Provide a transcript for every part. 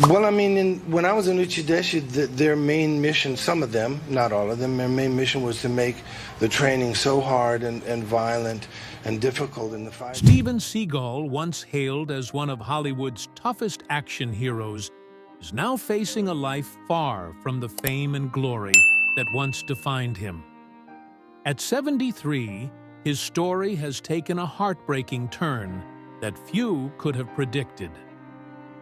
Well, I mean, when I was in Uchideshi, their main mission, some of them, not all of them, their main mission was to make the training so hard and violent and difficult in the fight. Steven Seagal, once hailed as one of Hollywood's toughest action heroes, is now facing a life far from the fame and glory that once defined him. At 73, his story has taken a heartbreaking turn that few could have predicted.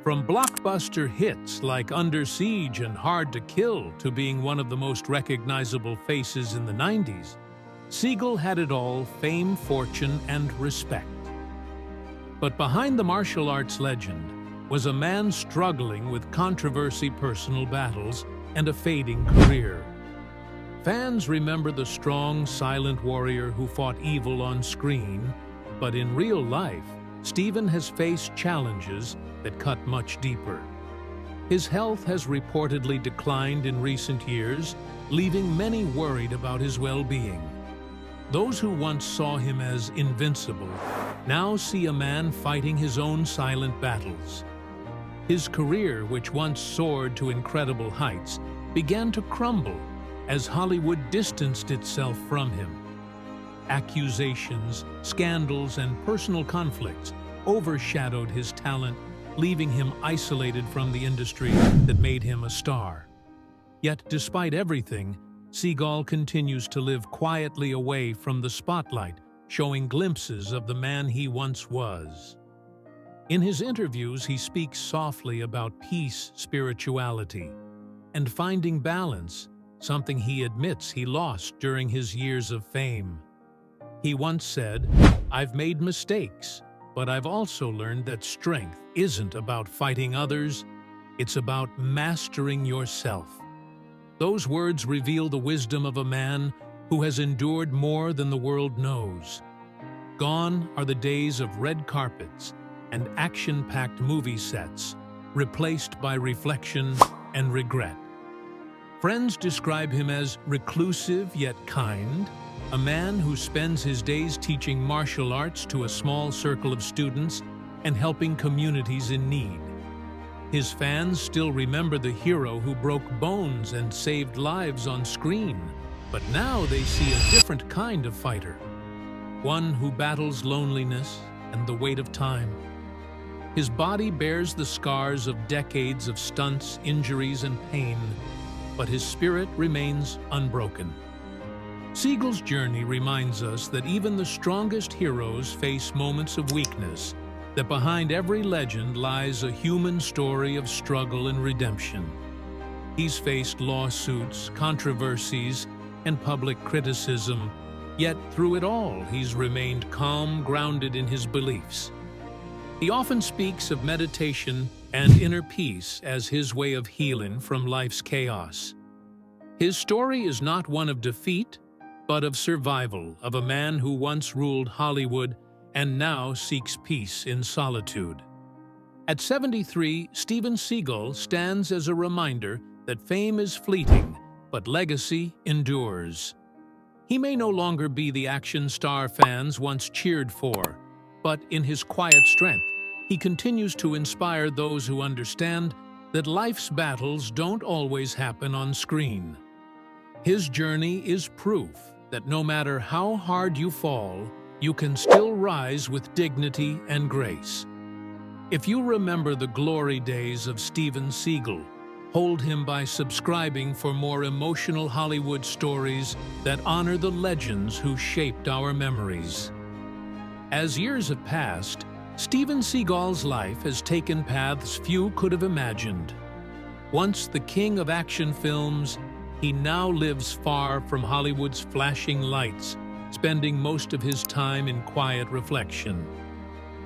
From blockbuster hits like Under Siege and Hard to Kill to being one of the most recognizable faces in the 90s, Seagal had it all: fame, fortune, and respect. But behind the martial arts legend was a man struggling with controversy, personal battles, and a fading career. Fans remember the strong, silent warrior who fought evil on screen, but in real life, Steven has faced challenges that cut much deeper. His health has reportedly declined in recent years, leaving many worried about his well-being. Those who once saw him as invincible now see a man fighting his own silent battles. His career, which once soared to incredible heights, began to crumble as Hollywood distanced itself from him. Accusations, scandals, and personal conflicts overshadowed his talent, leaving him isolated from the industry that made him a star. Yet, despite everything, Seagal continues to live quietly away from the spotlight, showing glimpses of the man he once was. In his interviews, he speaks softly about peace, spirituality, and finding balance, something he admits he lost during his years of fame. He once said, "I've made mistakes, but I've also learned that strength isn't about fighting others, it's about mastering yourself." Those words reveal the wisdom of a man who has endured more than the world knows. Gone are the days of red carpets and action-packed movie sets, replaced by reflection and regret. Friends describe him as reclusive yet kind, a man who spends his days teaching martial arts to a small circle of students and helping communities in need. His fans still remember the hero who broke bones and saved lives on screen, but now they see a different kind of fighter, one who battles loneliness and the weight of time. His body bears the scars of decades of stunts, injuries, and pain, but his spirit remains unbroken. Seagal's journey reminds us that even the strongest heroes face moments of weakness, that behind every legend lies a human story of struggle and redemption. He's faced lawsuits, controversies, and public criticism, yet through it all, he's remained calm, grounded in his beliefs. He often speaks of meditation and inner peace as his way of healing from life's chaos. His story is not one of defeat, but of survival, of a man who once ruled Hollywood and now seeks peace in solitude. At 73, Steven Seagal stands as a reminder that fame is fleeting, but legacy endures. He may no longer be the action star fans once cheered for, but in his quiet strength, he continues to inspire those who understand that life's battles don't always happen on screen. His journey is proof that no matter how hard you fall, you can still rise with dignity and grace. If you remember the glory days of Steven Seagal, hold him by subscribing for more emotional Hollywood stories that honor the legends who shaped our memories. As years have passed, Steven Seagal's life has taken paths few could have imagined. Once the king of action films, he now lives far from Hollywood's flashing lights, spending most of his time in quiet reflection.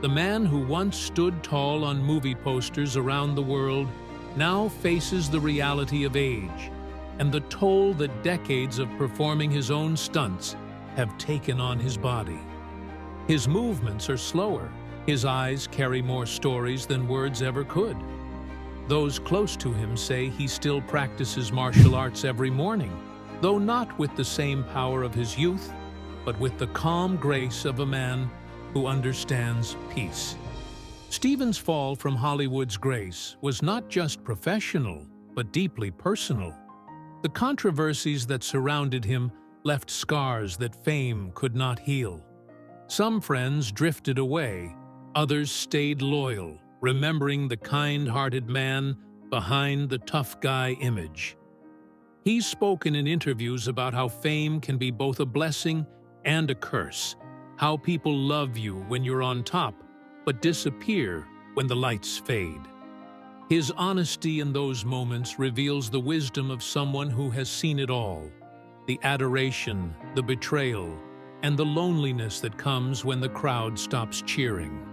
The man who once stood tall on movie posters around the world now faces the reality of age and the toll that decades of performing his own stunts have taken on his body. His movements are slower. His eyes carry more stories than words ever could. Those close to him say he still practices martial arts every morning, though not with the same power of his youth, but with the calm grace of a man who understands peace. Steven's fall from Hollywood's grace was not just professional, but deeply personal. The controversies that surrounded him left scars that fame could not heal. Some friends drifted away, others stayed loyal, remembering the kind-hearted man behind the tough guy image. He's spoken in interviews about how fame can be both a blessing and a curse, how people love you when you're on top, but disappear when the lights fade. His honesty in those moments reveals the wisdom of someone who has seen it all, the adoration, the betrayal, and the loneliness that comes when the crowd stops cheering.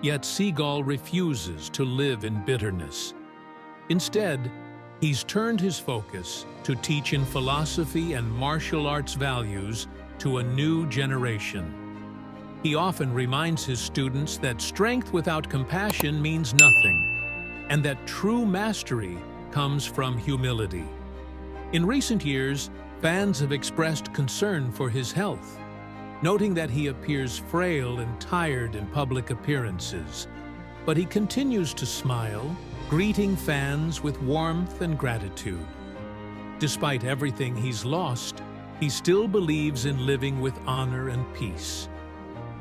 Yet Seagal refuses to live in bitterness. Instead, he's turned his focus to teach in philosophy and martial arts values to a new generation. He often reminds his students that strength without compassion means nothing, and that true mastery comes from humility. In recent years, fans have expressed concern for his health, noting that he appears frail and tired in public appearances. But he continues to smile, greeting fans with warmth and gratitude. Despite everything he's lost, he still believes in living with honor and peace.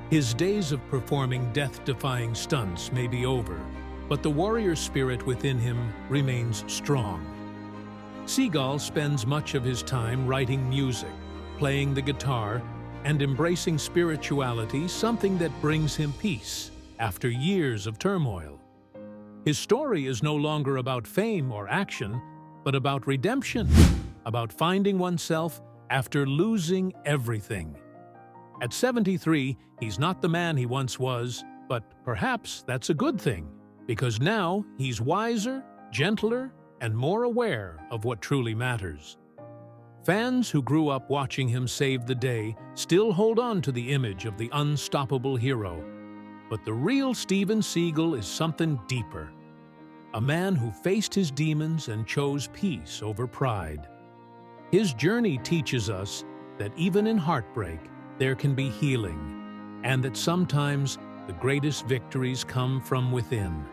His days of performing death-defying stunts may be over, but the warrior spirit within him remains strong. Seagal spends much of his time writing music, playing the guitar, and embracing spirituality, something that brings him peace after years of turmoil. His story is no longer about fame or action, but about redemption, about finding oneself after losing everything. At 73, he's not the man he once was, but perhaps that's a good thing, because now he's wiser, gentler, and more aware of what truly matters. Fans who grew up watching him save the day still hold on to the image of the unstoppable hero. But the real Steven Seagal is something deeper. A man who faced his demons and chose peace over pride. His journey teaches us that even in heartbreak, there can be healing, and that sometimes the greatest victories come from within.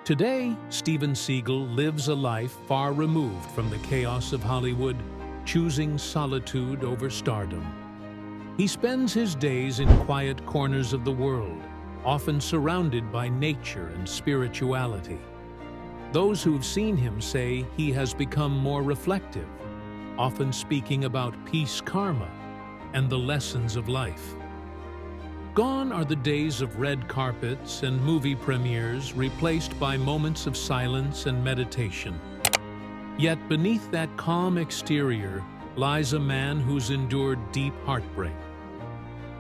Today, Steven Seagal lives a life far removed from the chaos of Hollywood, choosing solitude over stardom. He spends his days in quiet corners of the world, often surrounded by nature and spirituality. Those who've seen him say he has become more reflective, often speaking about peace karma and the lessons of life. Gone are the days of red carpets and movie premieres replaced by moments of silence and meditation. Yet beneath that calm exterior lies a man who's endured deep heartbreak.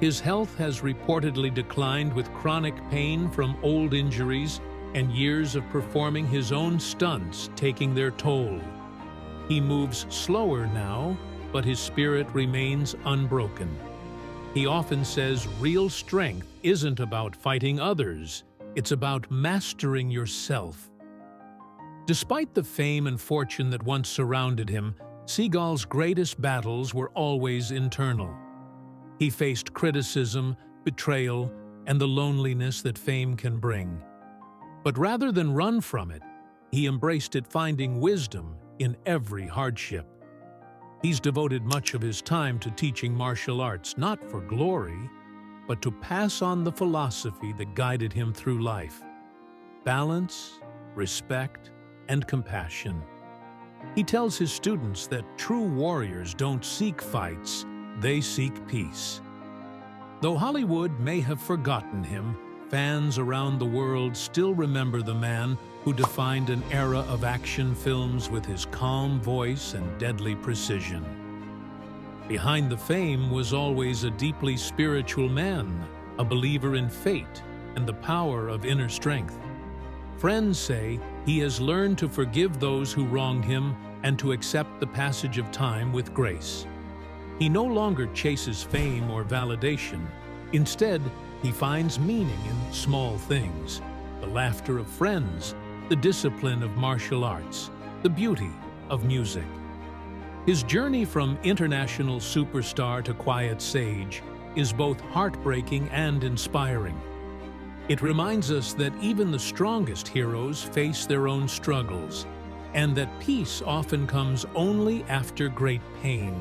His health has reportedly declined with chronic pain from old injuries and years of performing his own stunts taking their toll. He moves slower now, but his spirit remains unbroken. He often says real strength isn't about fighting others, it's about mastering yourself. Despite the fame and fortune that once surrounded him, Seagal's greatest battles were always internal. He faced criticism, betrayal, and the loneliness that fame can bring. But rather than run from it, he embraced it, finding wisdom in every hardship. He's devoted much of his time to teaching martial arts, not for glory, but to pass on the philosophy that guided him through life: balance, respect, and compassion. He tells his students that true warriors don't seek fights, they seek peace. Though Hollywood may have forgotten him, fans around the world still remember the man who defined an era of action films with his calm voice and deadly precision. Behind the fame was always a deeply spiritual man, a believer in fate and the power of inner strength. Friends say he has learned to forgive those who wronged him and to accept the passage of time with grace. He no longer chases fame or validation. Instead, he finds meaning in small things: the laughter of friends, the discipline of martial arts, the beauty of music. His journey from international superstar to quiet sage is both heartbreaking and inspiring. It reminds us that even the strongest heroes face their own struggles, and that peace often comes only after great pain.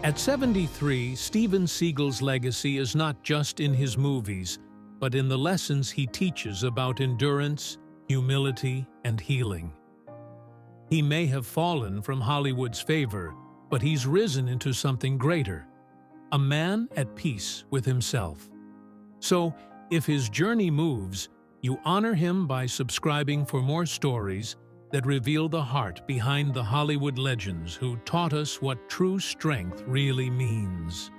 At 73, Steven Seagal's legacy is not just in his movies, but in the lessons he teaches about endurance, humility, and healing. He may have fallen from Hollywood's favor, but he's risen into something greater, a man at peace with himself. So, if his journey moves, you honor him by subscribing for more stories that reveal the heart behind the Hollywood legends who taught us what true strength really means.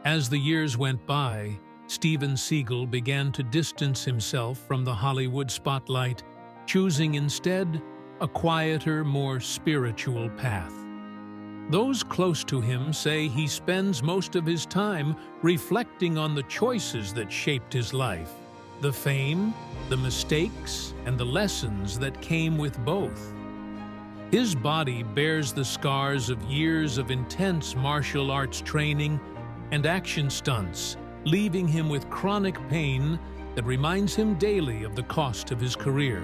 As the years went by, Steven Seagal began to distance himself from the Hollywood spotlight, choosing instead a quieter, more spiritual path. Those close to him say he spends most of his time reflecting on the choices that shaped his life, the fame, the mistakes, and the lessons that came with both. His body bears the scars of years of intense martial arts training and action stunts, leaving him with chronic pain that reminds him daily of the cost of his career.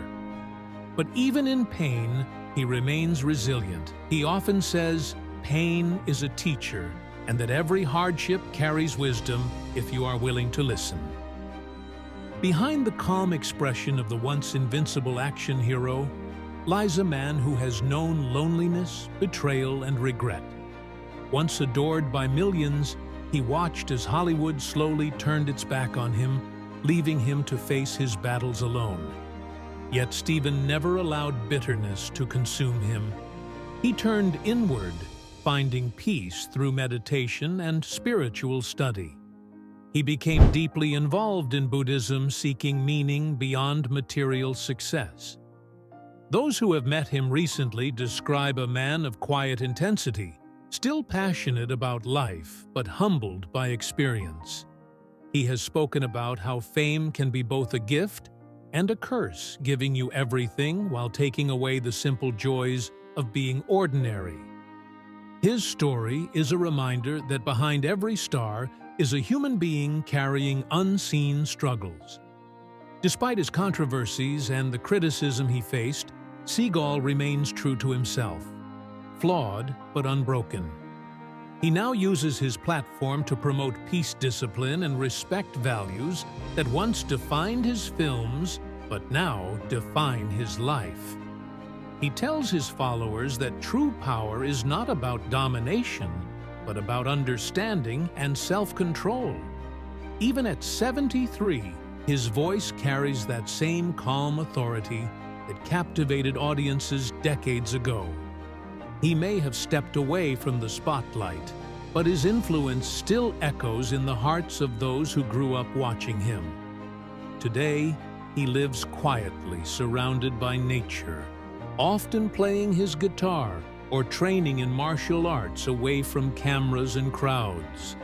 But even in pain, he remains resilient. He often says, "Pain is a teacher," and that every hardship carries wisdom if you are willing to listen. Behind the calm expression of the once invincible action hero lies a man who has known loneliness, betrayal, and regret. Once adored by millions, he watched as Hollywood slowly turned its back on him, leaving him to face his battles alone. Yet Steven never allowed bitterness to consume him. He turned inward, finding peace through meditation and spiritual study. He became deeply involved in Buddhism, seeking meaning beyond material success. Those who have met him recently describe a man of quiet intensity, still passionate about life, but humbled by experience. He has spoken about how fame can be both a gift and a curse, giving you everything while taking away the simple joys of being ordinary. His story is a reminder that behind every star is a human being carrying unseen struggles. Despite his controversies and the criticism he faced, Seagal remains true to himself, flawed but unbroken. He now uses his platform to promote peace, discipline, and respect values that once defined his films, but now define his life. He tells his followers that true power is not about domination, but about understanding and self-control. Even at 73, his voice carries that same calm authority that captivated audiences decades ago. He may have stepped away from the spotlight, but his influence still echoes in the hearts of those who grew up watching him. Today, he lives quietly, surrounded by nature, often playing his guitar or training in martial arts away from cameras and crowds.